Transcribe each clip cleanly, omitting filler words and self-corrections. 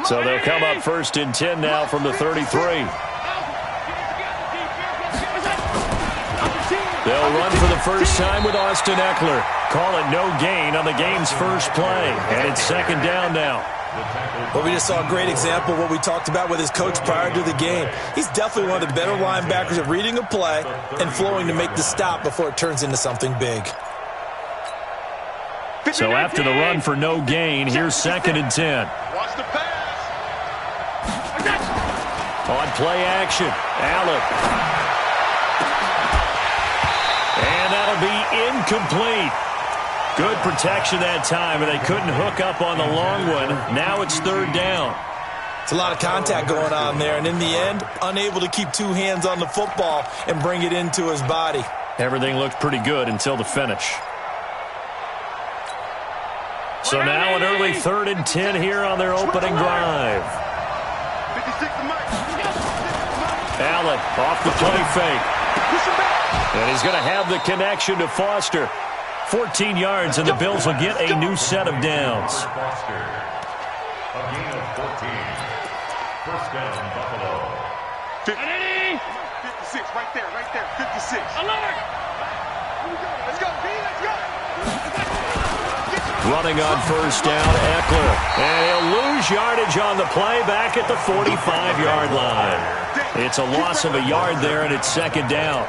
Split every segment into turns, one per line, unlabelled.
So they'll come up 1st and 10 now from the 33. They'll run for the first time with Austin Eckler. Call it no gain on the game's first play. And it's 2nd down now.
Well, we just saw a great example of what we talked about with his coach prior to the game. He's definitely one of the better linebackers at reading a play and flowing to make the stop before it turns into something big.
So after the run for no gain, here's 2nd and 10.
Watch the pass.
On play action, Allen. And that'll be incomplete. Good protection that time, and they couldn't hook up on the long one. Now it's 3rd down.
It's a lot of contact going on there, and in the end, unable to keep 2 hands on the football and bring it into his body.
Everything looked pretty good until the finish. So now an early 3rd and 10 here on their opening drive. Allen off the play fake. And he's going to have the connection to Foster. 14 yards, and the Bills will get a new set of downs.
Foster. A gain of 14. 1st down, Buffalo.
56, right there, 56. Alert! Let's go, B, let's go!
Running on 1st down, Eckler. And he'll lose yardage on the play back at the 45-yard line. It's a loss of a yard there, and it's 2nd down.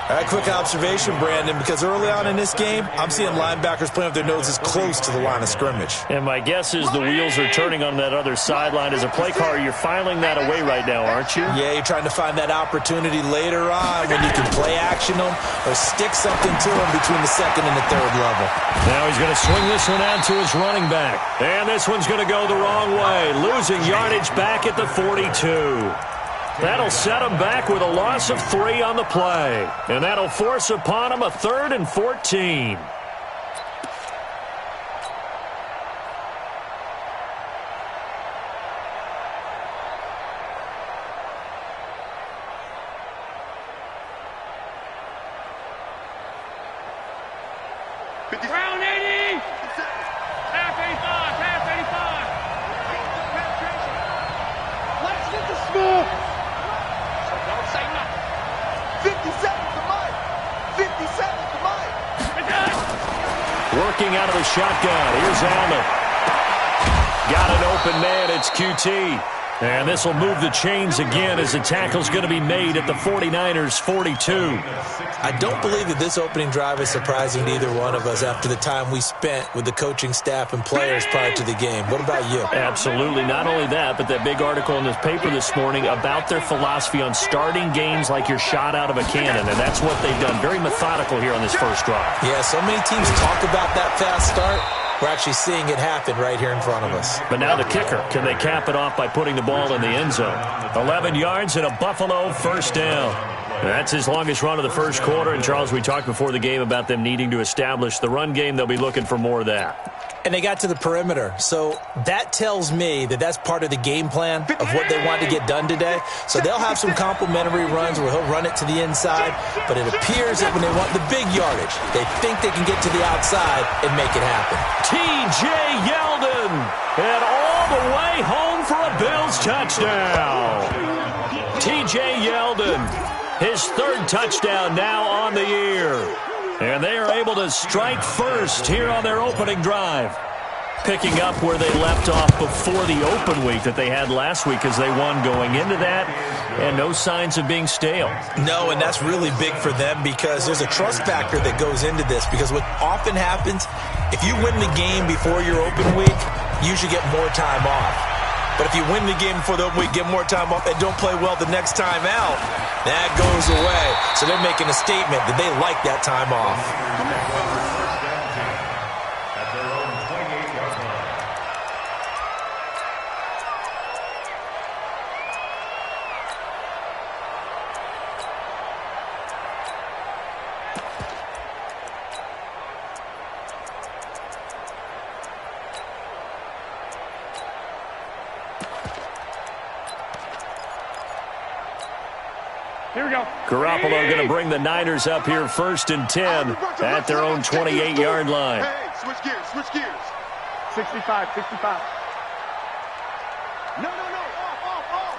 All right, quick observation, Brandon, because early on in this game, I'm seeing linebackers playing with their noses close to the line of scrimmage.
And my guess is the wheels are turning on that other sideline. As a play caller, you're filing that away right now, aren't you?
Yeah, you're trying to find that opportunity later on when you can play action them or stick something to them between the 2nd and the 3rd level.
Now he's going to swing this one out to his running back. And this one's going to go the wrong way, losing yardage back at the 42. That'll set him back with a loss of 3 on the play. And that'll force upon him a 3rd and 14.
Round 80! Half 85, half 85. Let's get the score! Don't say nothing. 57 to Mike. 57 to Mike.
Working out of the shotgun. Here's Allen. Got an open man. It's QT. And this will move the chains again as the tackle's going to be made at the 49ers' 42.
I don't believe that this opening drive is surprising to either one of us after the time we spent with the coaching staff and players prior to the game. What about you?
Absolutely. Not only that, but that big article in this paper this morning about their philosophy on starting games like you're shot out of a cannon, and that's what they've done. Very methodical here on this first drive.
Yeah, so many teams talk about that fast start. We're actually seeing it happen right here in front of us.
But now the kicker. Can they cap it off by putting the ball in the end zone? 11 yards and a Buffalo 1st down. That's his longest run of the first quarter. And, Charles, we talked before the game about them needing to establish the run game. They'll be looking for more of that.
And they got to the perimeter. So that tells me that that's part of the game plan of what they want to get done today. So they'll have some complementary runs where he'll run it to the inside. But it appears that when they want the big yardage, they think they can get to the outside and make it happen.
T.J. Yeldon, and all the way home for a Bills touchdown. T.J. Yeldon, his 3rd touchdown now on the year. And they are able to strike first here on their opening drive. Picking up where they left off before the open week that they had last week as they won going into that. And no signs of being stale.
No, and that's really big for them because there's a trust factor that goes into this. Because what often happens, if you win the game before your open week, you should get more time off. But if you win the game before the open week, get more time off, and don't play well the next time out, that goes away. So they're making a statement that they like that time off.
At their own 28-yard line.
Here we go.
Garoppolo going to bring the Niners up here 1st and 10 at their own 28-yard line.
Hey, switch gears, switch gears. 65, 65. No, off.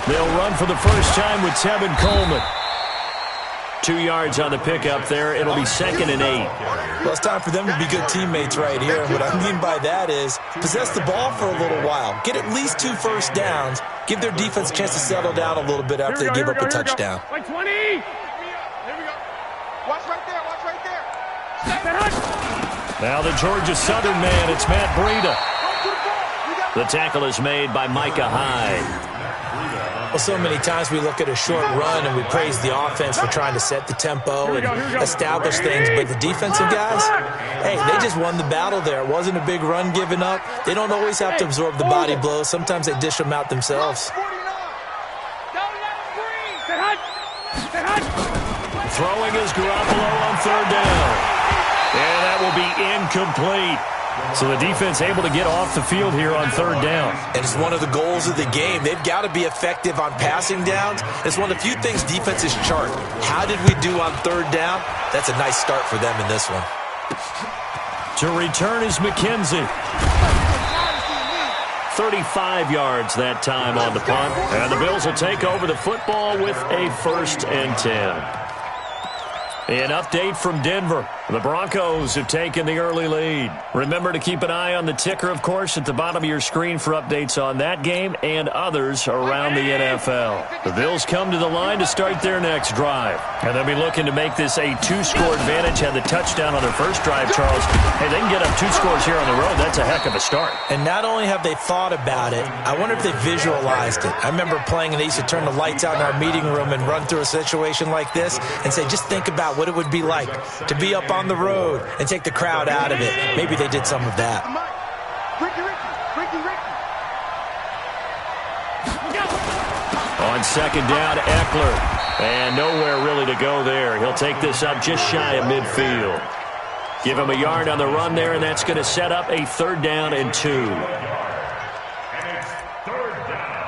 They'll run for the first time with Tevin Coleman. 2 yards on the pickup there. It'll be 2nd and 8.
Well, it's time for them to be good teammates right here. What I mean by that is possess the ball for a little while. Get at least 2 first downs. Give their defense a chance to settle down a little bit after they give up a touchdown.
Like 20. Here we go. Watch right there.
Now the Georgia Southern man, it's Matt Breida. The tackle is made by Micah Hyde.
Well, so many times we look at a short run and we praise the offense for trying to set the tempo and establish things, but the defensive guys, hey, they just won the battle there. It wasn't a big run given up. They don't always have to absorb the body blows. Sometimes they dish them out themselves.
Throwing is Garoppolo on 3rd down. And that will be incomplete. So the defense able to get off the field here on 3rd down.
And it's one of the goals of the game. They've got to be effective on passing downs. It's one of the few things defenses chart. How did we do on 3rd down? That's a nice start for them in this one.
To return is McKenzie. 35 yards that time on the punt. And the Bills will take over the football with a 1st and 10. An update from Denver. The Broncos have taken the early lead. Remember to keep an eye on the ticker, of course, at the bottom of your screen for updates on that game and others around the NFL. The Bills come to the line to start their next drive. And they'll be looking to make this a 2-score advantage. Had the touchdown on their first drive, Charles. Hey, they can get up 2 scores here on the road. That's a heck of a start.
And not only have they thought about it, I wonder if they visualized it. I remember playing and they used to turn the lights out in our meeting room and run through a situation like this and say, just think about what it would be like to be up on the road and take the crowd out of it. Maybe they did some of that.
Ricky.
On 2nd down, Eckler. And nowhere really to go there. He'll take this up just shy of midfield. Give him a yard on the run there, and that's going to set up a 3rd down and 2.
And it's 3rd down.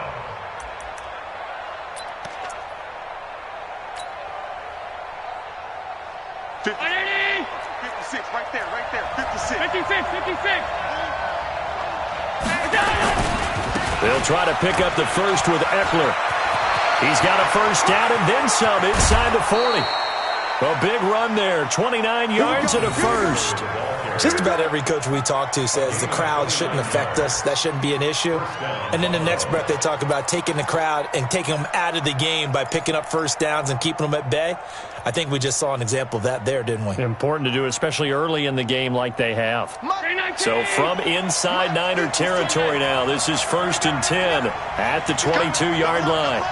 Right there. 56.
They'll try to pick up the first with Eckler. He's got a 1st down and then some inside the 40. A big run there, 29 yards and a 1st.
Just about every coach we talk to says the crowd shouldn't affect us. That shouldn't be an issue. And then the next breath they talk about taking the crowd and taking them out of the game by picking up 1st downs and keeping them at bay. I think we just saw an example of that there, didn't we?
Important to do, especially early in the game like they have. So from inside Niner territory now, this is 1st and 10 at the 22-yard line.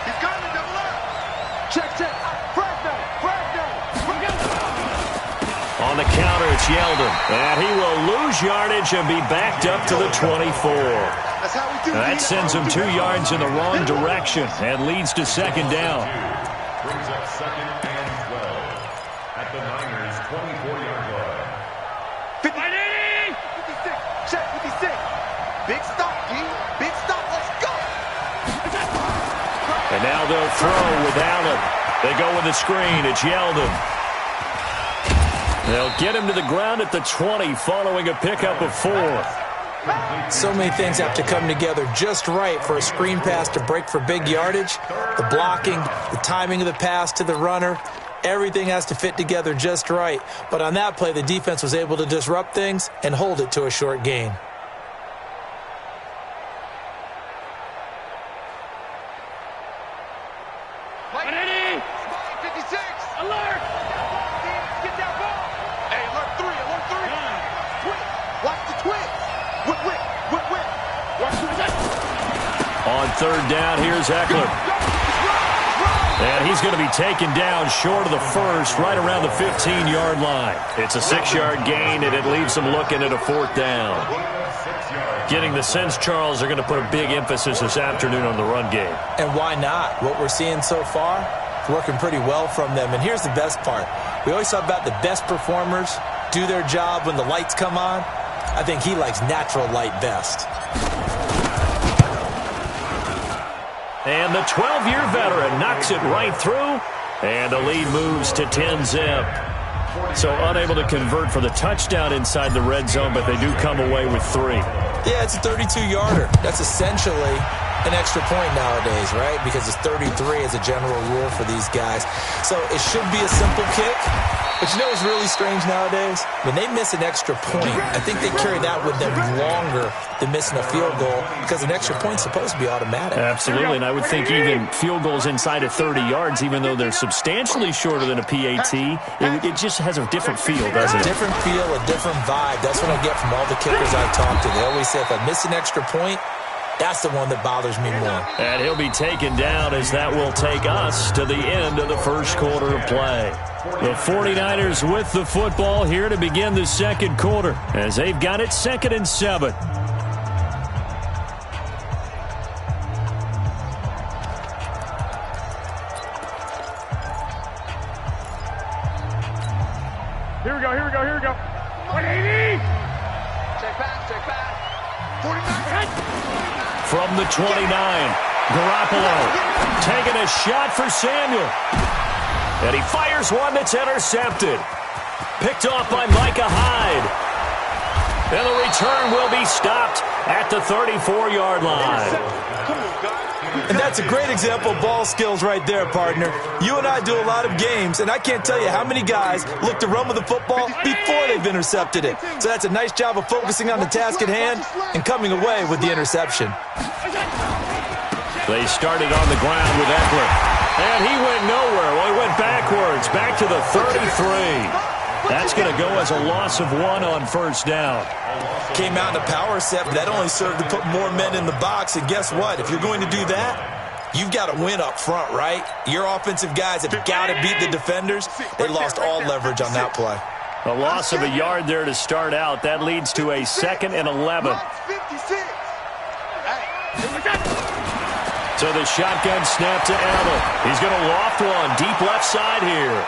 He's coming, double up. Check.
On the counter, it's Yeldon. And he will lose yardage and be backed up to the 24.
That's how we do it.
That sends him 2 yards in the wrong direction and leads to 2nd down.
Brings up 2nd and 12 at the Niners' 24-yard line.
56. Check 56. Big stop, G. Big stop. Let's go.
And now they'll throw with Allen. They go with the screen. It's Yeldon. They'll get him to the ground at the 20 following a pickup of 4.
So many things have to come together just right for a screen pass to break for big yardage. The blocking, the timing of the pass to the runner, everything has to fit together just right. But on that play, the defense was able to disrupt things and hold it to a short gain.
On 3rd down, here's Eckler. And he's going to be taken down short of the 1st, right around the 15-yard line. It's a 6-yard gain, and it leaves them looking at a 4th down. Getting the sense, Charles, they're going to put a big emphasis this afternoon on the run game.
And why not? What we're seeing so far, it's working pretty well from them. And here's the best part. We always talk about the best performers do their job when the lights come on. I think he likes natural light best.
And the 12-year veteran knocks it right through, and the lead moves to 10-zip. So unable to convert for the touchdown inside the red zone, but they do come away with 3.
Yeah, it's a 32-yarder. That's essentially an extra point nowadays, right? Because it's 33 as a general rule for these guys. So it should be a simple kick. But you know what's really strange nowadays? When they miss an extra point, I think they carry that with them longer than missing a field goal because an extra point's supposed to be automatic.
Absolutely, and I would think even field goals inside of 30 yards, even though they're substantially shorter than a PAT, it just has a different feel, doesn't it?
A different feel, a different vibe. That's what I get from all the kickers I talk to. They always say if I miss an extra point, that's the one that bothers me more.
And he'll be taken down as that will take us to the end of the first quarter of play. The 49ers with the football here to begin the second quarter as they've got it 2nd and 7.
Here we go. 180!
Check back. 49.
From the 29, Garoppolo taking a shot for Samuel. And he fires one that's intercepted. Picked off by Micah Hyde. And the return will be stopped at the 34-yard line.
And that's a great example of ball skills right there, partner. You and I do a lot of games, and I can't tell you how many guys look to run with the football before they've intercepted it. So that's a nice job of focusing on the task at hand and coming away with the interception.
They started on the ground with Eckler. And he went nowhere. Well, he went backwards, back to the 33. That's going to go as a loss of 1 on first down.
Came out in a power set, but that only served to put more men in the box. And guess what? If you're going to do that, you've got to win up front, right? Your offensive guys have got to beat the defenders. They lost all leverage on that play.
A loss of a yard there to start out. That leads to a 2nd and 11. So the shotgun snap to Allen. He's going to loft one deep left side here.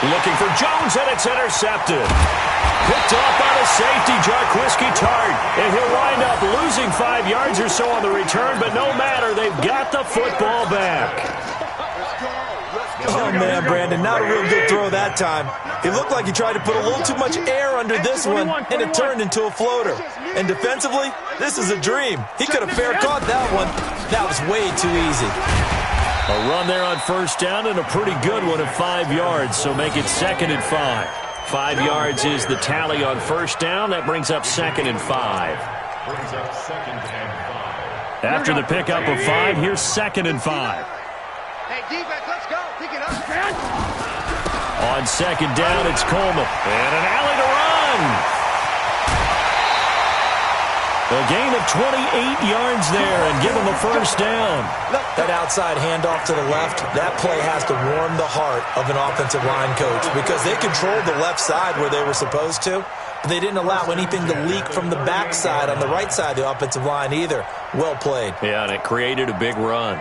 Looking for Jones, and it's intercepted. Picked off by the safety, Jarquiski Tart. And he'll wind up losing 5 yards or so on the return, but no matter, they've got the football back.
Oh, man, Brandon, not a real good throw that time. It looked like he tried to put a little too much air under this one, and it turned into a floater. And defensively, this is a dream. He could have fair caught that one. That was way too easy.
A run there on first down and a pretty good one at 5 yards, so make it 2nd and 5. 5 yards is the tally on first down. That brings up 2nd and 5. After the pickup of 5, here's 2nd and 5.
Hey, defense, let's go. Pick it up.
On second down, it's Coleman. And an alley to run. A gain of 28 yards there and give him a first down.
That outside handoff to the left, that play has to warm the heart of an offensive line coach because they controlled the left side where they were supposed to, but they didn't allow anything to leak from the backside on the right side of the offensive line either. Well played.
Yeah, and it created a big run.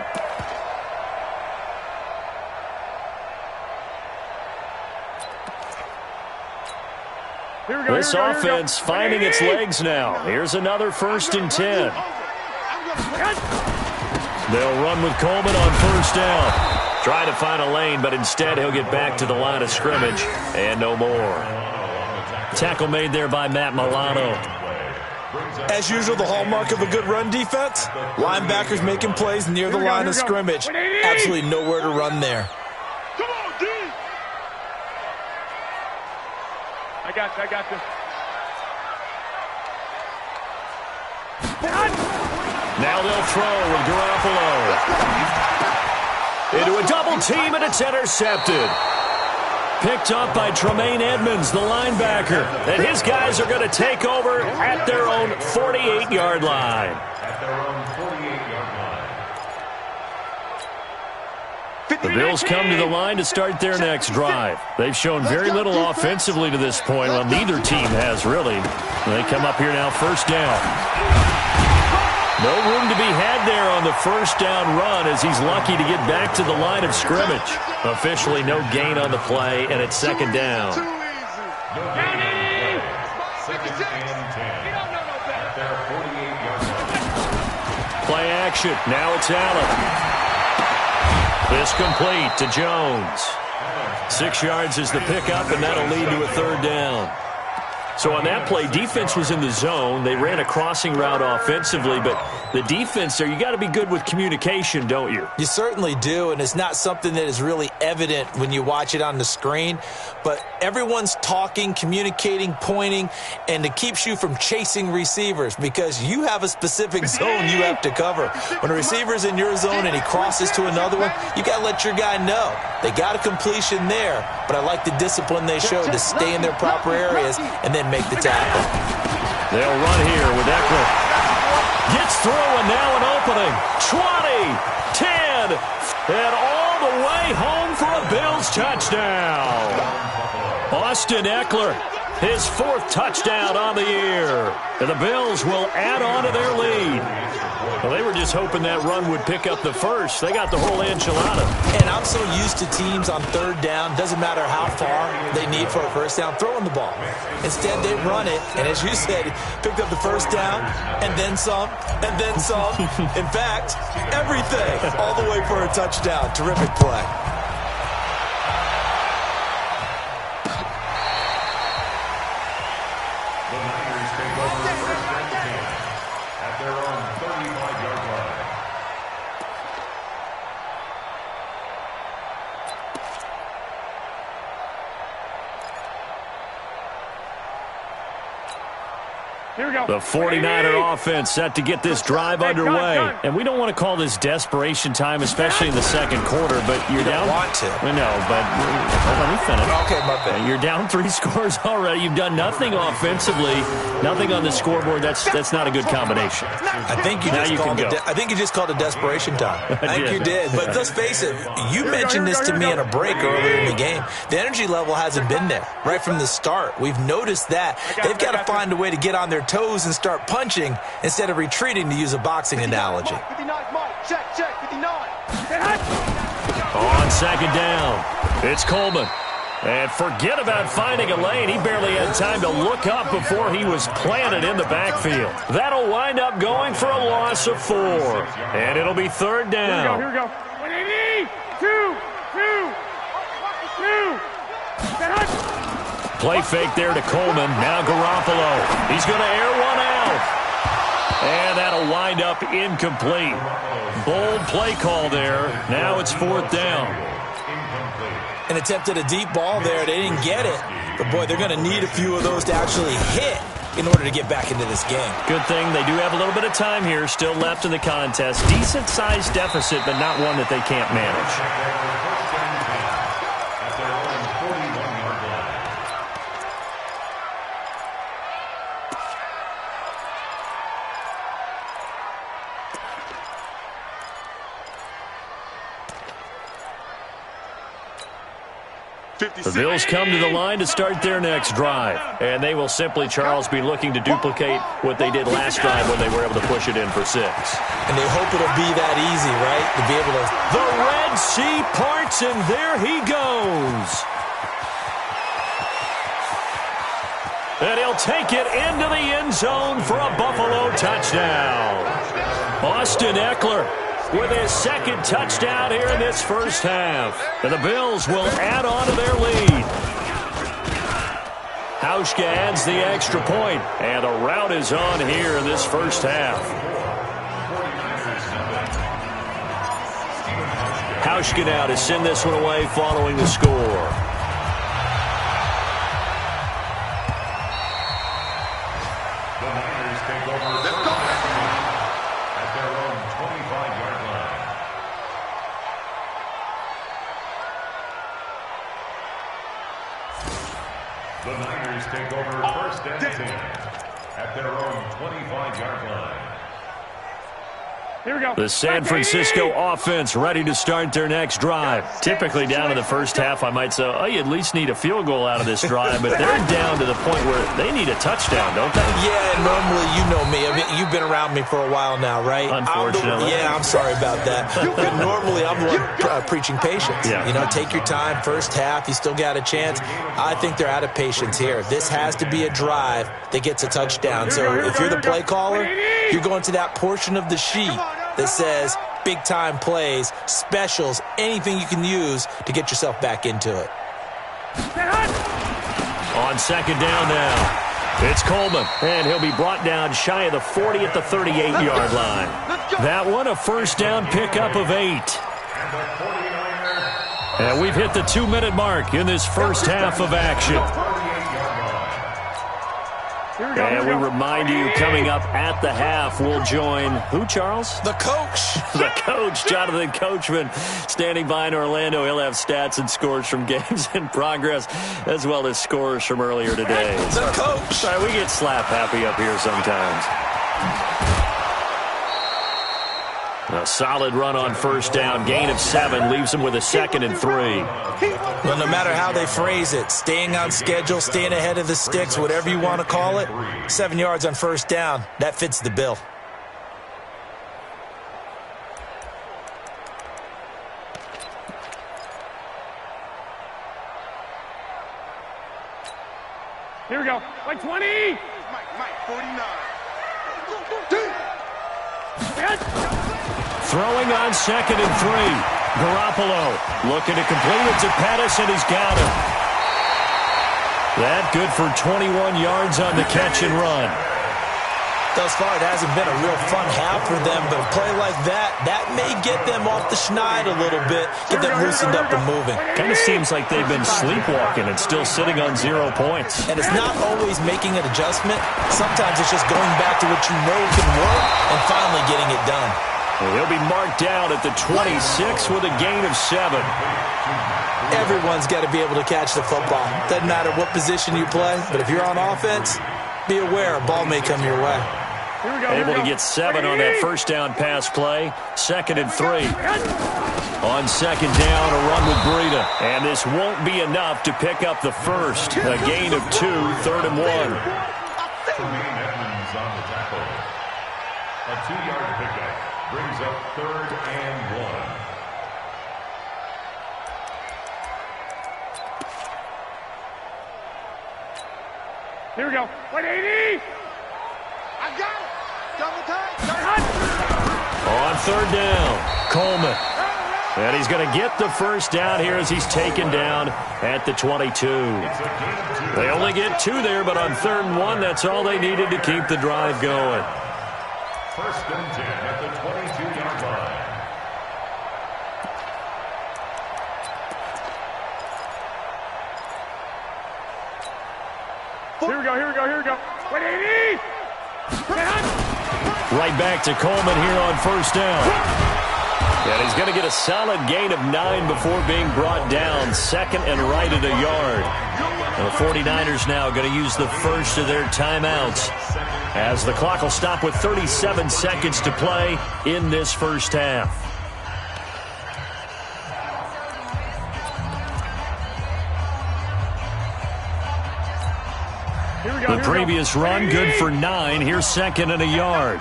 This offense finding its legs now. Here's another 1st and 10. They'll run with Coleman on first down. Try to find a lane, but instead he'll get back to the line of scrimmage. And no more. Tackle made there by Matt Milano.
As usual, the hallmark of a good run defense, linebackers making plays near the line of scrimmage. Absolutely nowhere to run there.
I got this.
Now they'll throw with Garoppolo. Into a double team, and it's intercepted. Picked up by Tremaine Edmonds, the linebacker. And his guys are going to take over at their own 48-yard line. The Bills come to the line to start their next drive. They've shown very little offensively to this point. Well, neither team has really. They come up here now, first down. No room to be had there on the first down run as he's lucky to get back to the line of scrimmage. Officially no gain on the play, and it's 2nd down. Play action. Now it's Allen. This complete to Jones. 6 yards is the pickup, and that'll lead to a third down. So on that play, defense was in the zone. They ran a crossing route offensively, but the defense there, you got to be good with communication, don't you?
You certainly do, and it's not something that is really evident when you watch it on the screen. But everyone's talking, communicating, pointing, and it keeps you from chasing receivers because you have a specific zone you have to cover. When a receiver's in your zone and he crosses to another one, you got to let your guy know. They got a completion there, but I like the discipline they showed to stay in their proper areas and then make the tackle.
They'll run here with Eckler. Gets through, and now an opening. 20, 10, and all the way home for a Bills touchdown. Austin Eckler, his 4th touchdown on the year. And the Bills will add on to their lead. Well, they were just hoping that run would pick up the first. They got the whole enchilada.
And I'm so used to teams on 3rd down, doesn't matter how far they need for a first down, throwing the ball. Instead, they run it, and as you said, picked up the first down, and then some, and then some. In fact, everything, all the way for a touchdown. Terrific play.
The 49er offense set to get this drive underway. And we don't want to call this desperation time, especially in the second quarter, but you're down.
You want to.
I know, but let me finish.
Okay, my bad.
You're down 3 scores already. You've done nothing offensively, nothing on the scoreboard. That's not a good combination.
I think you just called it desperation time. I think you did. But let's face it, you mentioned this to me in a break earlier in the game. The energy level hasn't been there right from the start. We've noticed that. They've got to find a way to get on their toes and start punching instead of retreating, to use a boxing analogy.
59, Mike. Check, 59.
On second down, it's Coleman. And forget about finding a lane. He barely had time to look up before he was planted in the backfield. That'll wind up going for a loss of 4. And it'll be 3rd down.
Here we go. 180. 2.
Play fake there to Coleman. Now Garoppolo. He's going to air one out. And that'll wind up incomplete. Bold play call there. Now it's 4th down.
And attempted a deep ball there. They didn't get it. But, boy, they're going to need a few of those to actually hit in order to get back into this game.
Good thing they do have a little bit of time here still left in the contest. Decent-sized deficit, but not one that they can't manage. The Bills come to the line to start their next drive. And they will simply, Charles, be looking to duplicate what they did last drive when they were able to push it in for 6.
And they hope it'll be that easy, right? To be able to...
The Red Sea parts, and there he goes. And he'll take it into the end zone for a Buffalo touchdown. Austin Eckler with his 2nd touchdown here in this first half. And the Bills will add on to their lead. Hauschka adds the extra point, and a rout is on here in this first half. Hauschka now to send this one away following the score.
The Niners take over 1st and 10 at their own 25-yard line.
Here we go.
The San Francisco offense ready to start their next drive. Typically down to the first half, I might say, oh, you at least need a field goal out of this drive, but they're down to the point where they need a touchdown, don't they?
Yeah, normally, you know me. I mean, you've been around me for a while now, right?
Unfortunately.
I'm sorry about that. But normally, I'm the one preaching patience.
Yeah.
You know, take your time. First half, you still got a chance. I think they're out of patience here. This has to be a drive that gets a touchdown. So if you're the play caller, you're going to that portion of the sheet that says big-time plays, specials, anything you can use to get yourself back into it.
On second down now. It's Coleman, and he'll be brought down shy of the 40 at the 38-yard line. That one, a first down pickup of 8. And we've hit the 2-minute mark in this first half of action. And we remind you, coming up at the half, we'll join who, Charles?
The coach.
The coach, Jonathan Coachman, standing by in Orlando. He'll have stats and scores from games in progress, as well as scores from earlier today.
The coach.
Sorry, we get slap happy up here sometimes. A solid run on first down. Gain of 7 leaves them with a 2nd and 3.
Well, no matter how they phrase it, staying on schedule, staying ahead of the sticks, whatever you want to call it, 7 yards on first down, that fits the bill.
Here we go. Like 20.
Mike, 49.
Throwing on 2nd and 3. Garoppolo looking to complete it to Pettis, and he's got him. That good for 21 yards on the catch and run.
Thus far, it hasn't been a real fun half for them, but a play like that may get them off the schneid a little bit, get them loosened up and moving.
Kind of seems like they've been sleepwalking and still sitting on 0 points.
And it's not always making an adjustment. Sometimes it's just going back to what you know can work and finally getting it done.
He'll be marked down at the 26 with a gain of 7.
Everyone's got to be able to catch the football. Doesn't matter what position you play, but if you're on offense, be aware a ball may come your way.
Able to get 7 on that first down pass play. 2nd and 3. On second down, a run with Breida. And this won't be enough to pick up the first. A gain of 2, 3rd and 1.
Edmonds on the tackle. A 2-yard pickup brings up 3rd and 1.
Here we go. 180.
I got it. Double time.
On 3rd down, Coleman. And he's going to get the first down here as he's taken down at the 22. They only get 2 there, but on 3rd and 1, that's all they needed to keep the drive going.
1st and 10 at the 22-yard line.
Here we go. 180.
Right back to Coleman here on first down. And he's going to get a solid gain of 9 before being brought down. 2nd and right at a yard. The 49ers now going to use the first of their timeouts, as the clock will stop with 37 seconds to play in this first half. The previous run, good for 9. Here's 2nd and a yard.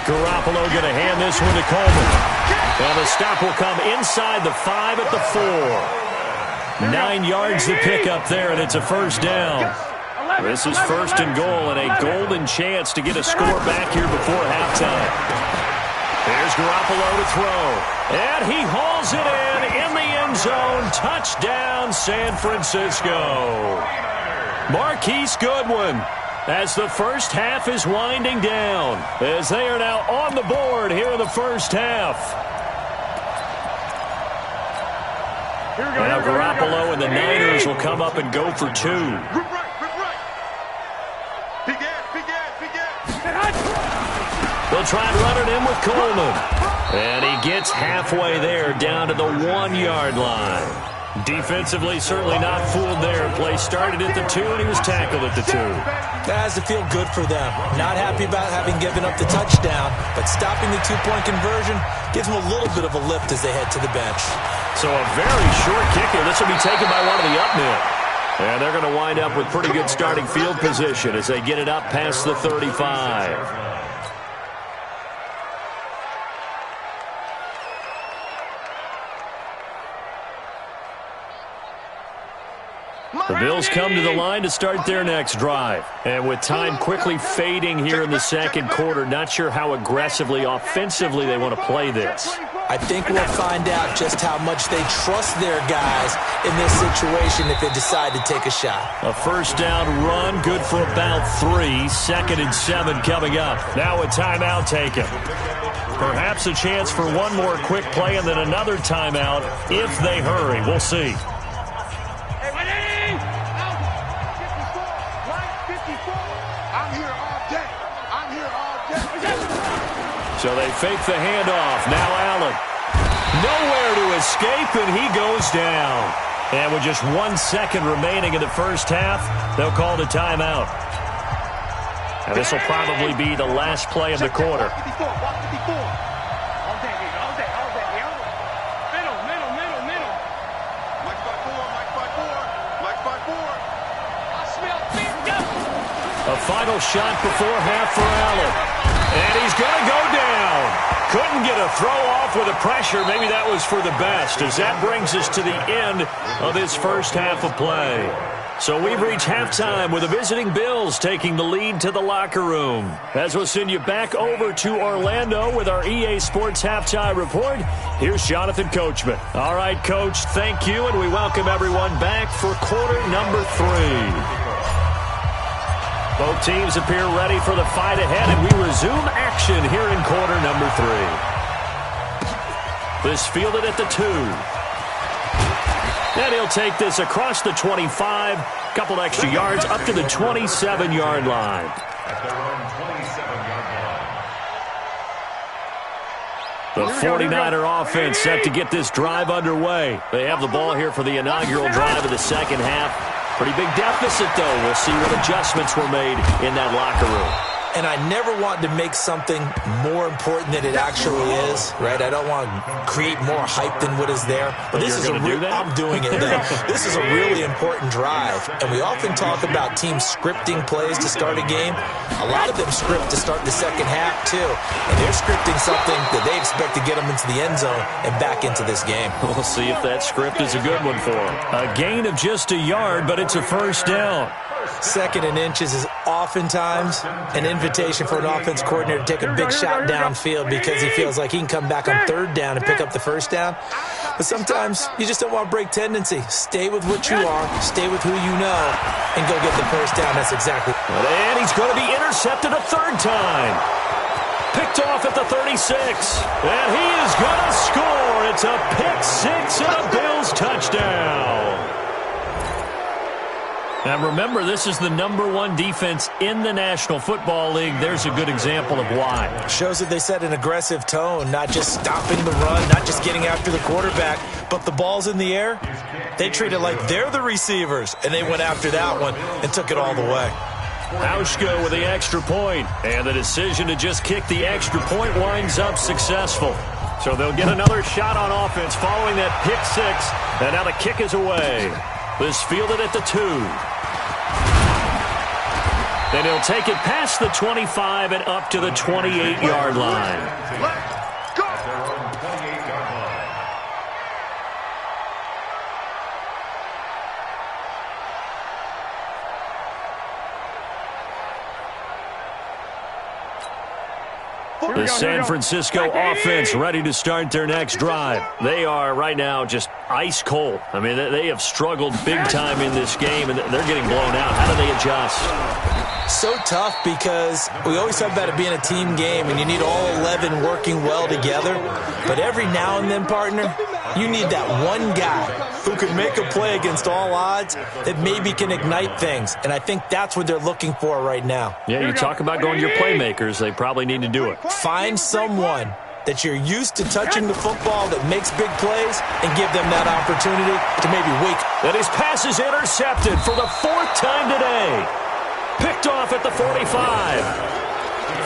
Garoppolo going to hand this one to Coleman. And the stop will come inside the 5 at the 4. 9 yards to pick up there, and it's a first down. This is 1st and goal, and a golden chance to get a score back here before halftime. There's Garoppolo to throw. And he hauls it in the end zone. Touchdown, San Francisco. Marquise Goodwin, as the first half is winding down, as they are now on the board here in the first half. Now Garoppolo and the Niners will come up and go for 2. They'll try and run it in with Coleman. And he gets halfway there, down to the 1-yard line. Defensively, certainly not fooled there. Play started at the 2, and he was tackled at the 2.
That has to feel good for them. Not happy about having given up the touchdown, but stopping the 2-point conversion gives them a little bit of a lift as they head to the bench.
So a very short kicker. This will be taken by one of the up men. And they're going to wind up with pretty good starting field position as they get it up past the 35. The Bills come to the line to start their next drive. And with time quickly fading here in the second quarter, not sure how aggressively, offensively they want to play this.
I think we'll find out just how much they trust their guys in this situation if they decide to take a shot.
A first down run, good for about 3. 2nd and 7 coming up. Now a timeout taken. Perhaps a chance for one more quick play and then another timeout if they hurry. We'll see. So they fake the handoff. Now Allen. Nowhere to escape, and he goes down. And with just 1 second remaining in the first half, they'll call the timeout. And this will probably be the last play of the quarter. A final shot before half for Allen. And he's going to go down. Couldn't get a throw off with the pressure. Maybe that was for the best, as that brings us to the end of this first half of play. So we've reached halftime with the visiting Bills taking the lead to the locker room. As we'll send you back over to Orlando with our EA Sports Halftime Report, here's Jonathan Coachman. All right, Coach, thank you, and we welcome everyone back for quarter number 3. Both teams appear ready for the fight ahead, and we resume action here in quarter number 3. This fielded at the 2. And he'll take this across the 25, couple extra yards up to the 27-yard line.
At their own 27-yard line.
The 49er offense set to get this drive underway. They have the ball here for the inaugural drive of the second half. Pretty big deficit, though. We'll see what adjustments were made in that locker room.
And I never want to make something more important than it actually is, right? I don't want to create more hype than what is there. But this is I'm doing it, though. This is a really important drive. And we often talk about teams scripting plays to start a game. A lot of them script to start the second half, too. And they're scripting something that they expect to get them into the end zone and back into this game.
We'll see if that script is a good one for them. A gain of just a yard, but it's a first down.
2nd and inches is oftentimes an invitation for an offense coordinator to take a big shot downfield because he feels like he can come back on 3rd down and pick up the first down. But sometimes you just don't want to break tendency. Stay with what you are, stay with who you know, and go get the first down. That's exactly.
And he's going to be intercepted a 3rd time. Picked off at the 36. And he is going to score. It's a pick 6 and a Bills touchdown. Now remember, this is the #1 defense in the National Football League. There's a good example of why.
Shows that they set an aggressive tone, not just stopping the run, not just getting after the quarterback, but the ball's in the air. They treat it like they're the receivers, and they went after that one and took it all the way.
Hauschka with the extra point, and the decision to just kick the extra point winds up successful. So they'll get another shot on offense following that pick 6, and now the kick is away. This fielded at the 2. Then he'll take it past the 25 and up to the 28-yard line.
Let's go! At their own 28-yard line.
The San Francisco offense ready to start their next drive. They are right now just ice cold. I mean, they have struggled big time in this game, and they're getting blown out. How do they adjust?
So tough because we always talk about it being a team game, and you need all 11 working well together. But every now and then, partner, you need that one guy who can make a play against all odds that maybe can ignite things. And I think that's what they're looking for right now.
Yeah, you talk about going to your playmakers. They probably need to do it.
Find someone that you're used to touching the football that makes big plays and give them that opportunity to maybe wake.
And his pass is intercepted for the 4th time today. Picked off at the 45.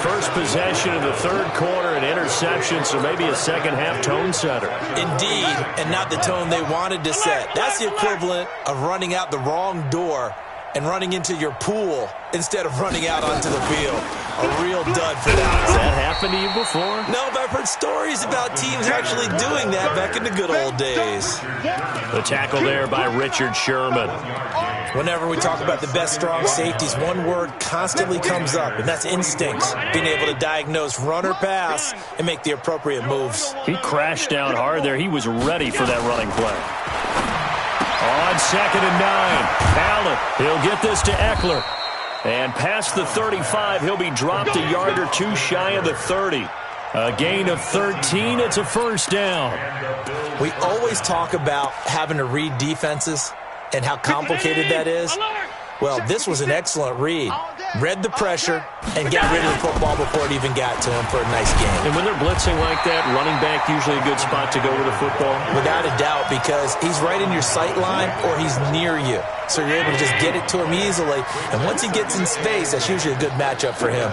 First possession of the 3rd quarter, an interception, so maybe a second-half tone setter.
Indeed, and not the tone they wanted to set. That's the equivalent of running out the wrong door and running into your pool instead of running out onto the field. A real dud for that.
Has that happened to you before?
No, but I've heard stories about teams actually doing that back in the good old days.
The tackle there by Richard Sherman.
Whenever we talk about the best strong safeties, one word constantly comes up, and that's instincts. Being able to diagnose run or pass and make the appropriate moves.
He crashed down hard there. He was ready for that running play. On 2nd and 9, Allen, he'll get this to Eckler. And past the 35, he'll be dropped a yard or two shy of the 30. A gain of 13, it's a first down.
We always talk about having to read defenses and how complicated that is. Well, this was an excellent read. Read the pressure and got rid of the football before it even got to him for a nice game.
And when they're blitzing like that, running back usually a good spot to go with the football?
Without a doubt, because he's right in your sight line or he's near you. So you're able to just get it to him easily. And once he gets in space, that's usually a good matchup for him.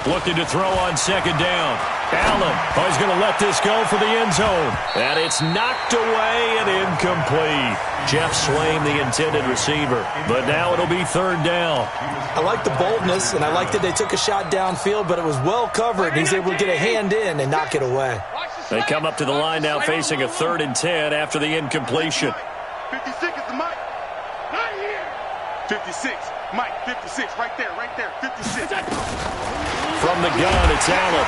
Looking to throw on 2nd down. Allen, he's going to let this go for the end zone. And it's knocked away and incomplete. Jeff Swaim, the intended receiver. But now it'll be 3rd down.
I like the boldness, and I like that they took a shot downfield, but it was well covered, and he's able to get a hand in and knock it away.
They come up to the line now facing a 3rd and 10 after the incompletion.
56 is the mic. 56. Mike, 56. Right there. 56.
From the gun, it's Allen.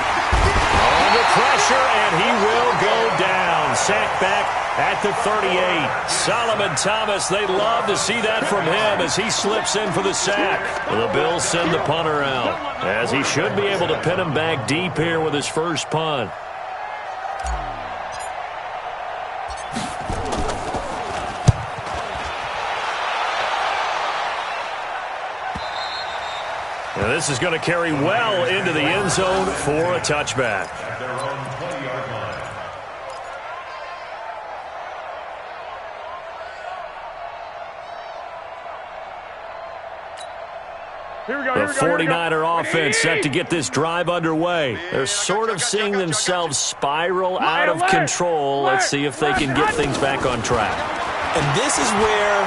Under pressure, and he will go down. Sacked back at the 38. Solomon Thomas, they love to see that from him as he slips in for the sack. The Bills send the punter out, as he should be able to pin him back deep here with his first punt. And this is going to carry well into the end zone for a touchback.
At their own 20-yard line.
The 49er offense set to get this drive underway. They're sort of seeing themselves spiral out of control. Let's see if they can get things back on track.
And this is where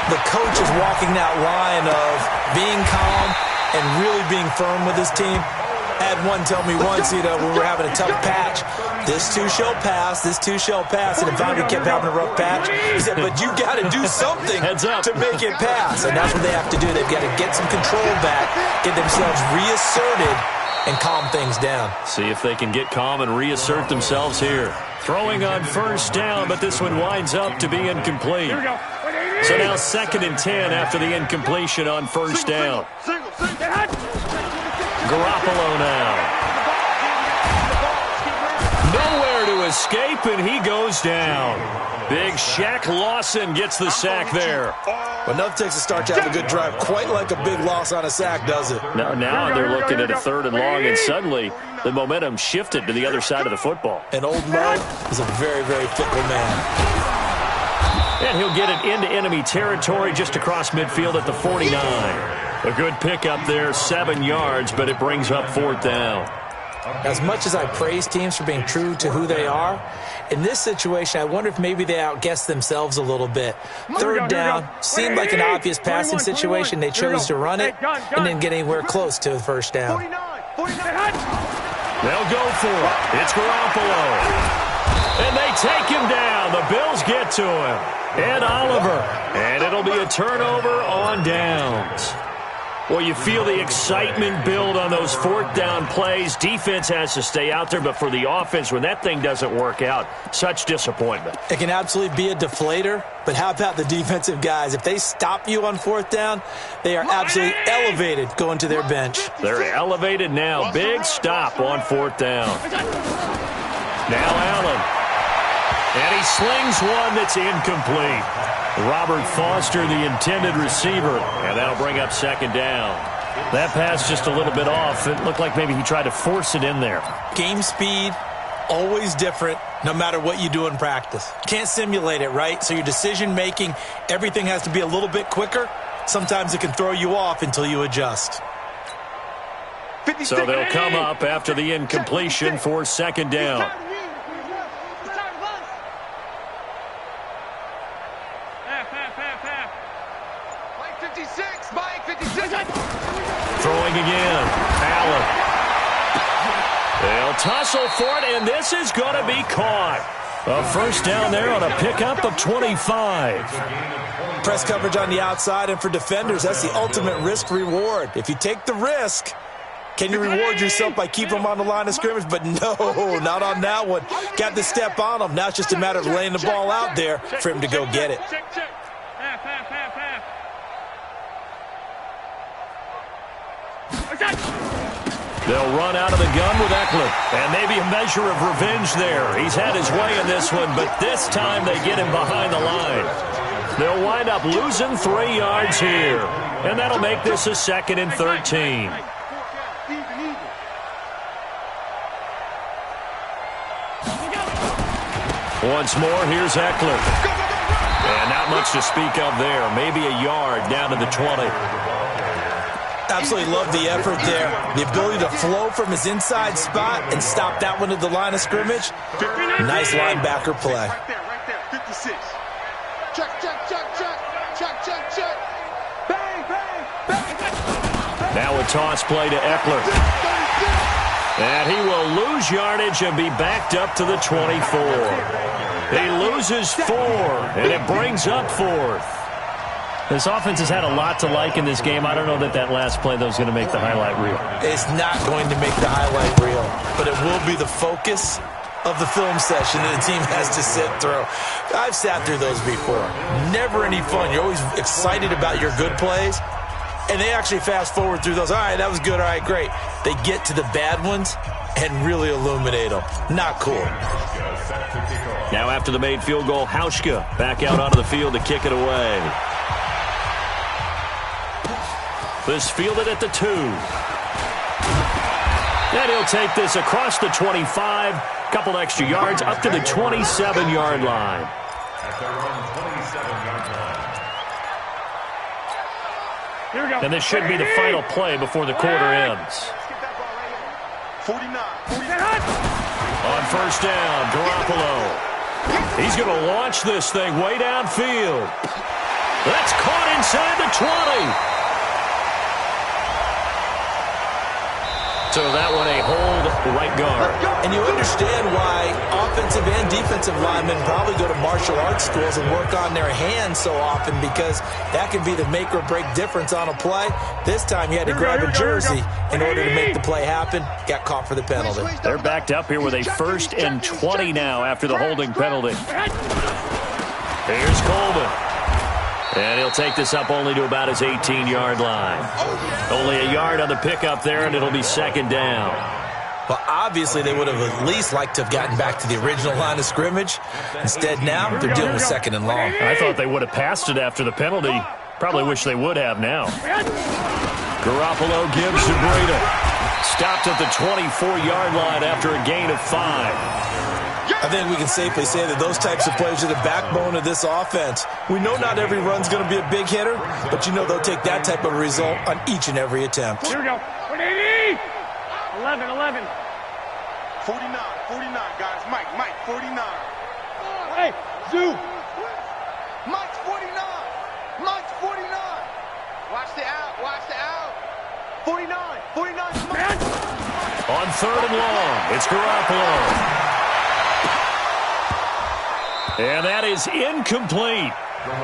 the coach is walking that line of being calm and really being firm with his team. I had one tell me once, when we were having a tough patch, this too shall pass, this too shall pass. And if I kept having a rough patch, he said, but you got to do something to make it pass. And that's what they have to do. They've got to get some control back, get themselves reasserted, and calm things down.
See if they can get calm and reassert themselves here. Throwing on 1st down, but this one winds up to be incomplete. So now 2nd and 10 after the incompletion on 1st down. Garoppolo now. Nowhere to escape, and he goes down. Big Shaq Lawson gets the sack there.
Well, enough takes a start to have a good drive. Quite like a big loss on a sack, does it?
Now they're looking at a 3rd and long, and suddenly the momentum shifted to the other side of the football.
And old Mo is a very, very fickle man.
And he'll get it into enemy territory just across midfield at the 49. A good pickup there, 7 yards, but it brings up 4th down.
As much as I praise teams for being true to who they are, in this situation, I wonder if maybe they outguessed themselves a little bit. 3rd down seemed like an obvious passing situation. They chose to run it and didn't get anywhere close to the 1st down.
They'll go for it. It's Garoppolo. And they take him down. The Bills get to him. And Oliver. And it'll be a turnover on downs. Well, you feel the excitement build on those 4th down plays. Defense has to stay out there, but for the offense, when that thing doesn't work out, such disappointment.
It can absolutely be a deflator, but how about the defensive guys? If they stop you on 4th down, they are absolutely elevated going to their bench.
They're elevated now. Big stop on 4th down. Now Allen. And he slings one that's incomplete. Robert Foster, the intended receiver, and that'll bring up 2nd down. That pass just a little bit off. It looked like maybe he tried to force it in there.
Game speed, always different, no matter what you do in practice. Can't simulate it, right? So your decision-making, everything has to be a little bit quicker. Sometimes it can throw you off until you adjust.
So they'll come up after the incompletion for 2nd down. Throwing again. Allen. They'll tussle for it, and this is going to be caught. A first down there on a pickup of 25.
Press coverage on the outside, and for defenders, that's the ultimate risk-reward. If you take the risk, can you reward yourself by keeping them on the line of scrimmage? But no, not on that one. Got the step on them. Now it's just a matter of laying the ball out there for him to go get it.
They'll run out of the gun with Eckler. And maybe a measure of revenge there. He's had his way in this one, but this time they get him behind the line. They'll wind up losing 3 yards here. And that'll make this a 2nd and 13. Once more, here's Eckler. And not much to speak of there. Maybe a yard down to the 20.
Absolutely love the effort there. The ability to flow from his inside spot and stop that one at the line of scrimmage. Nice linebacker play.
Right there, 56. Check. Bang, bang, bang.
Now a toss play to Eckler. And he will lose yardage and be backed up to the 24. He loses 4, and it brings up 4th.
This offense has had a lot to like in this game. I don't know that last play, though, is going to make the highlight reel.
It's not going to make the highlight reel, but it will be the focus of the film session that the team has to sit through. I've sat through those before. Never any fun. You're always excited about your good plays, and they actually fast forward through those. All right, that was good. All right, great. They get to the bad ones and really illuminate them. Not cool.
Now after the made field goal, Hauschka back out onto the field to kick it away. This fielded at the 2. And he'll take this across the 25. Couple extra yards up to the 27-yard line.
At their own 27-yard line.
Here we go. And this should be the final play before the quarter ends.
49.
On first down, Garoppolo. He's going to launch this thing way downfield. That's caught inside the 20. So that one a hold right guard.
And you understand why offensive and defensive linemen probably go to martial arts schools and work on their hands so often, because that can be the make or break difference on a play. This time you had to grab a jersey in order to make the play happen. Got caught for the penalty.
They're backed up here with a 1st and 20 now after the holding penalty. Here's Coleman. And he'll take this up only to about his 18-yard line. Only a yard on the pickup there, and it'll be 2nd down.
Well, obviously they would have at least liked to have gotten back to the original line of scrimmage. Instead, now they're dealing with 2nd and long.
I thought they would have passed it after the penalty. Probably wish they would have now. Garoppolo gives to Breida. Stopped at the 24-yard line after a gain of 5.
I think we can safely say that those types of plays are the backbone of this offense. We know not every run's going to be a big hitter, but you know they'll take that type of result on each and every attempt.
Here we go. 180. 11.
49, guys. Mike, 49.
Hey, Zoo.
Mike's 49. Mike's 49. Watch the out. 49. 49's Mike.
On 3rd and long, it's Garoppolo. And that is incomplete.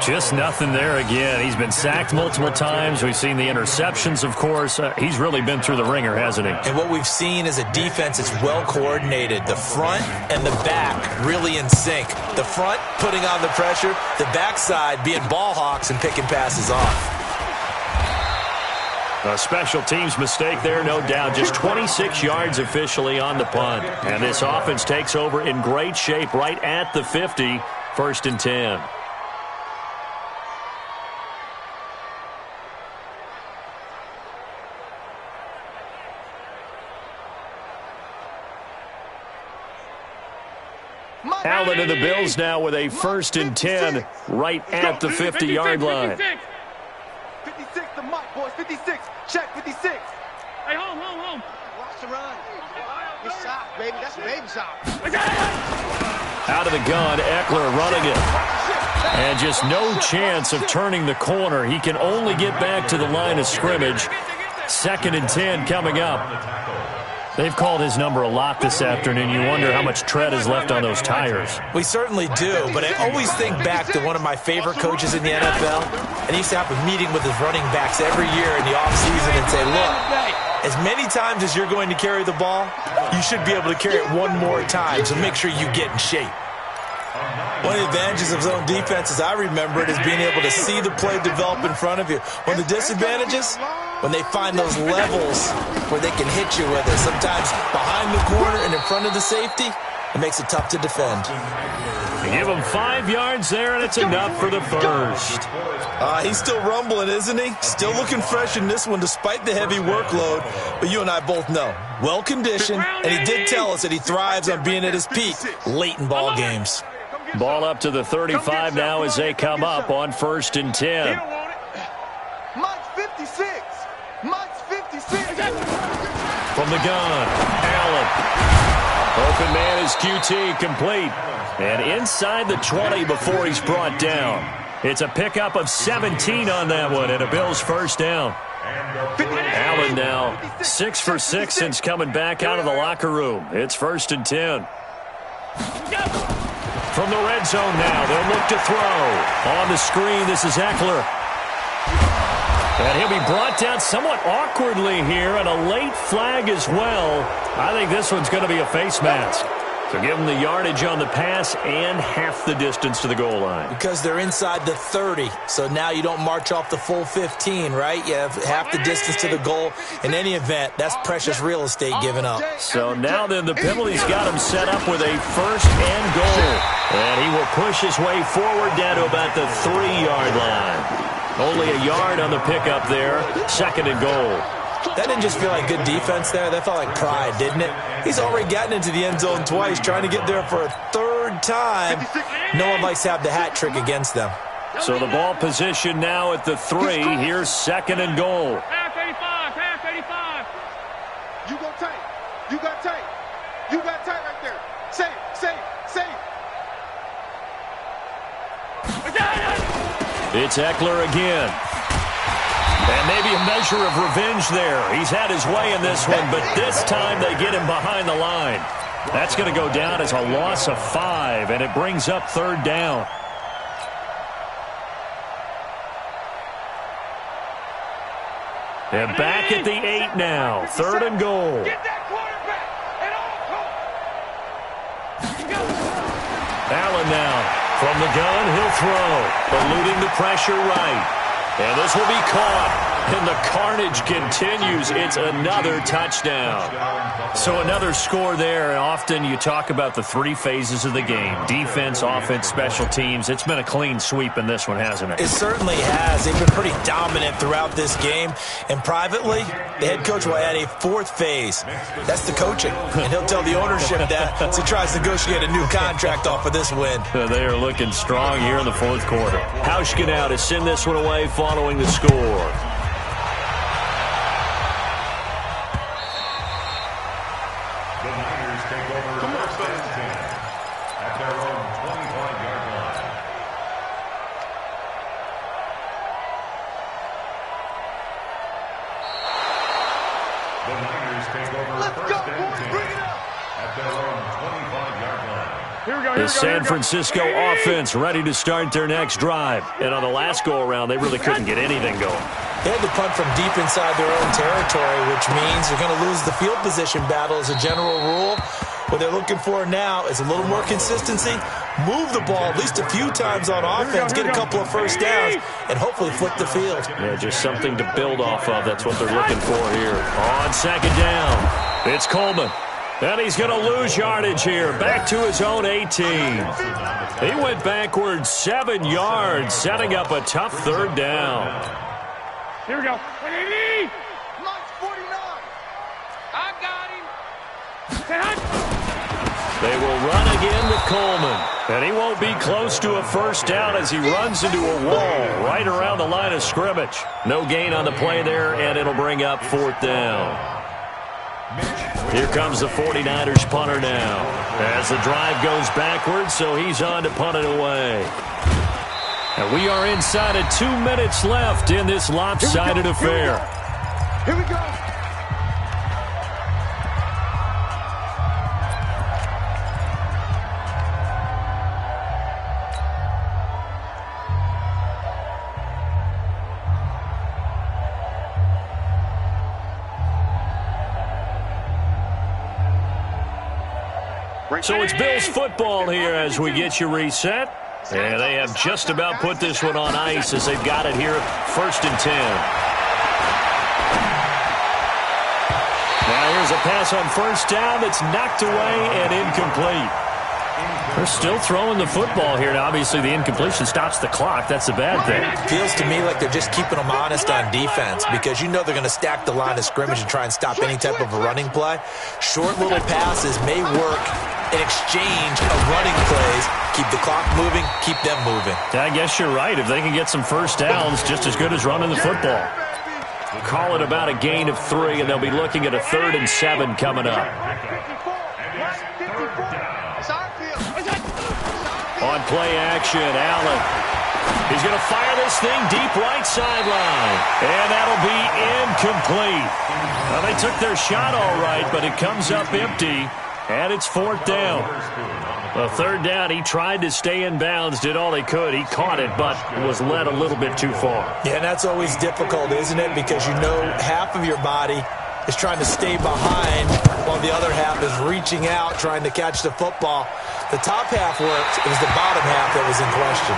Just nothing there again. He's been sacked multiple times. We've seen the interceptions, of course. He's really been through the ringer, hasn't he?
And what we've seen is a defense that's well coordinated. The front and the back really in sync. The front putting on the pressure. The backside being ball hawks and picking passes off.
A special teams mistake there, no doubt. Just 26 yards officially on the punt. And this offense takes over in great shape right at the 50. 1st and 10. Allen and the Bills now with a 1st and 10 right at the 50-yard line.
56 to Mike, boys. 56. Check 56.
Hey, home.
Watch the run. Good shot, baby. That's a baby shot.
Out of the gun, Eckler running it. And just no chance of turning the corner. He can only get back to the line of scrimmage. 2nd and 10 coming up.
They've called his number a lot this afternoon. You wonder how much tread is left on those tires.
We certainly do, but I always think back to one of my favorite coaches in the NFL, and he used to have a meeting with his running backs every year in the offseason and say, look, as many times as you're going to carry the ball, you should be able to carry it one more time, so make sure you get in shape. One of the advantages of zone defense, as I remember it, is being able to see the play develop in front of you. One of the disadvantages, when they find those levels where they can hit you with it, sometimes behind the corner and in front of the safety, it makes it tough to defend.
You give him 5 yards there, and it's enough for the first.
He's still rumbling, isn't he? Still looking fresh in this one despite the heavy workload. But you and I both know, well-conditioned, and he did tell us that he thrives on being at his peak late in ball games.
Ball up to the 35 now as they come up on 1st and 10.
Mike's 56. Mike's 56.
From the gun, Allen. Open man is QT, complete. And inside the 20 before he's brought down. It's a pickup of 17 on that one and a Bills first down. Allen now 6 for 6 since coming back out of the locker room. It's 1st and 10. From the red zone now, they'll look to throw. On the screen, this is Eckler. And he'll be brought down somewhat awkwardly here, and a late flag as well. I think this one's going to be a face mask. So give them the yardage on the pass and half the distance to the goal line.
Because they're inside the 30, so now you don't march off the full 15, right? You have half the distance to the goal. In any event, that's precious real estate given up.
So now then the penalty's got him set up with a 1st and goal. And he will push his way forward down to about the 3-yard line. Only a yard on the pickup there. 2nd and goal.
That didn't just feel like good defense there. That felt like pride, didn't it? He's already gotten into the end zone twice, trying to get there for a 3rd time. No one likes to have the hat trick against them.
So the ball position now at the 3. Here's 2nd and goal.
Pass 85, pass 85. You go tight. You got tight. You got tight right there. Safe.
It's Eckler again. And maybe a measure of revenge there. He's had his way in this one, but this time they get him behind the line. That's going to go down as a loss of 5, and it brings up 3rd down. And back at the 8 now. 3rd and goal.
Get that quarterback and all.
Allen now. From the gun, he'll throw. Eluding the pressure right. And this will be caught. And the carnage continues. It's another touchdown. So another score there. And often you talk about the 3 phases of the game. Defense, offense, special teams. It's been a clean sweep in this one, hasn't it?
It certainly has. They've been pretty dominant throughout this game. And privately, the head coach will add a 4th phase. That's the coaching. And he'll tell the ownership that as he tries to negotiate a new contract off of this win.
They are looking strong here in the 4th quarter. Hauschka now to send this one away following the score. The San Francisco offense ready to start their next drive. And on the last go-around, they really couldn't get anything going.
They had to punt from deep inside their own territory, which means they're going to lose the field position battle as a general rule. What they're looking for now is a little more consistency, move the ball at least a few times on offense, get a couple of first downs, and hopefully flip the field.
Yeah, just something to build off of. That's what they're looking for here. On 2nd down, it's Coleman. And he's going to lose yardage here. Back to his own 18. He went backwards 7 yards, setting up a tough 3rd down.
Here we go.
Mike's 49. I got him.
They will run again with Coleman. And he won't be close to a first down as he runs into a wall right around the line of scrimmage. No gain on the play there, and it'll bring up 4th down. Here comes the 49ers punter now. As the drive goes backwards, so he's on to punt it away. And we are inside of 2 minutes left in this lopsided affair.
Here we go.
So it's Bills football here as we get you reset. And they have just about put this one on ice as they've got it here, 1st and 10. Now here's a pass on 1st down that's knocked away and incomplete. They're still throwing the football here. Now, obviously, the incompletion stops the clock. That's a bad thing.
Feels to me like they're just keeping them honest on defense because you know they're going to stack the line of scrimmage and try and stop any type of a running play. Short little passes may work in exchange of running plays. Keep the clock moving, keep them moving.
I guess you're right. If they can get some 1st downs, just as good as running the football. Call it about a gain of 3, and they'll be looking at a 3rd and 7 coming up. On play action, Allen. He's going to fire this thing deep right sideline. And that'll be incomplete. Well, they took their shot all right, but it comes up empty. And it's 4th down. The 3rd down, he tried to stay in bounds, did all he could. He caught it, but was led a little bit too far.
Yeah, and that's always difficult, isn't it? Because you know half of your body is trying to stay behind while the other half is reaching out, trying to catch the football. The top half worked. It was the bottom half that was in question.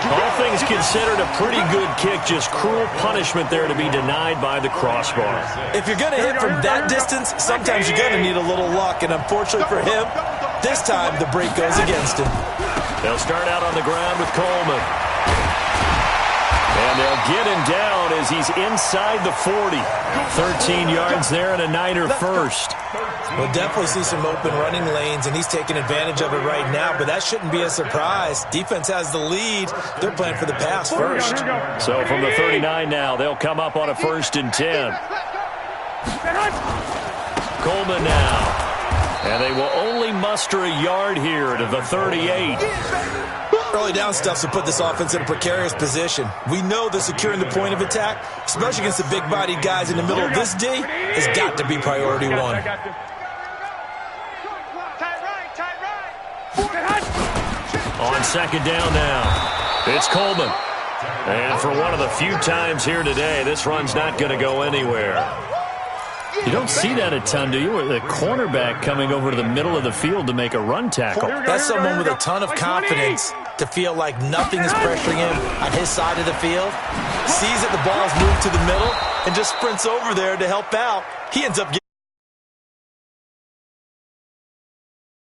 All things considered, a pretty good kick. Just cruel punishment there to be denied by the crossbar.
If you're going to hit from that distance, sometimes you're going to need a little luck. And unfortunately for him, this time the break goes against him.
They'll start out on the ground with Coleman. And they'll get him down as he's inside the 40. 13 yards there and a Niner first.
We'll definitely see some open running lanes, and he's taking advantage of it right now, but that shouldn't be a surprise. Defense has the lead. They're playing for the pass first.
So from the 39 now, they'll come up on a 1st and 10. Coleman now. And they will only muster a yard here to the 38.
Early down stuff to put this offense in a precarious position. We know that securing the point of attack, especially against the big-bodied guys in the middle of this D, has got to be priority 1.
On 2nd down now, it's Coleman. And for one of the few times here today, this run's not going to go anywhere. You don't see that a ton, do you? The cornerback coming over to the middle of the field to make a run tackle.
That's someone with a ton of confidence to feel like nothing is pressuring him on his side of the field. Sees that the ball's moved to the middle and just sprints over there to help out. He ends up getting